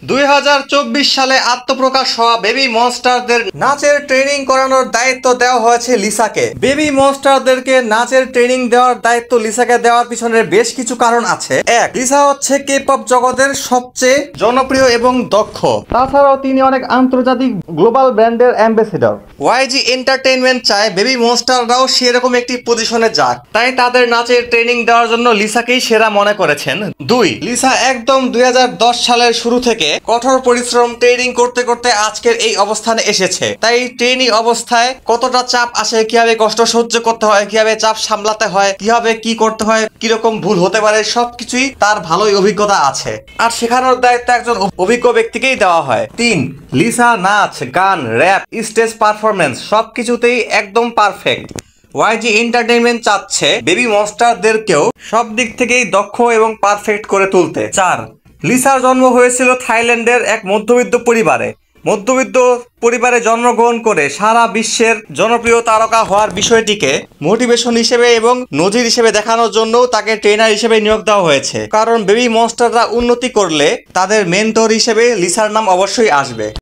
2024 সালে আত্মপ্রকাশ হওয়া বেবি মনস্টারদের নাচের ট্রেনিং করানোর দায়িত্ব দেওয়া হয়েছে লিসাকে। বেবি মনস্টারদেরকে নাচের ট্রেনিং দেওয়ার দায়িত্ব লিসাকে দেওয়ার পিছনে বেশ কিছু কারণ আছে। এক, লিসা হচ্ছে কে-পপ জগতের সবচেয়ে জনপ্রিয় এবং দক্ষ। তাছাড়াও তিনি অনেক আন্তর্জাতিক গ্লোবাল ব্র্যান্ডের অ্যাম্বাসেডর। ওয়াইজি এন্টারটেইনমেন্ট চায় বেবি মনস্টাররাও সেরকম একটি পজিশনে যাক, তাই তাদের নাচের ট্রেনিং দেওয়ার জন্য লিসাকেই সেরা মনে করেছেন। দুই, লিসা একদম 2010 সালের শুরু থেকে কঠোর পরিশ্রম ট্রেনিং করতে করতে আজকের এই অবস্থানে এসেছে। তাই ট্রেনিং অবস্থায় কতটা চাপ আসে, কিভাবে কষ্ট সহ্য করতে হয়, কিভাবে চাপ সামলাতে হয়, কিভাবে কি করতে হয়, কিরকম ভুল হতে পারে, সবকিছুই তার ভালোই অভিজ্ঞতা আছে। আর শেখানোর দায়িত্ব একজন অভিজ্ঞ ব্যক্তিকেই দেওয়া হয়। তিন, লিসা নাচ, গান, র্যাপ, স্টেজ পারফরমেন্স সবকিছুতেই একদম পারফেক্ট। ওয়াইজি এন্টারটেইনমেন্ট চাচ্ছে বেবি মনস্টারদেরকেও সব দিক থেকেই দক্ষ এবং পারফেক্ট করে তুলতে। চার, লিসার জন্ম হয়েছিল থাইল্যান্ডের এক মধ্যবিত্ত পরিবারে। মধ্যবিত্ত পরিবারে জন্মগ্রহণ করে সারা বিশ্বের জনপ্রিয় তারকা হওয়ার বিষয়টিকে মোটিভেশন হিসেবে এবং নজির হিসেবে দেখানোর জন্য তাকে ট্রেনার হিসেবে নিয়োগ দেওয়া হয়েছে। কারণ বেবি মনস্টাররা উন্নতি করলে তাদের মেন্টর হিসেবে লিসার নাম অবশ্যই আসবে।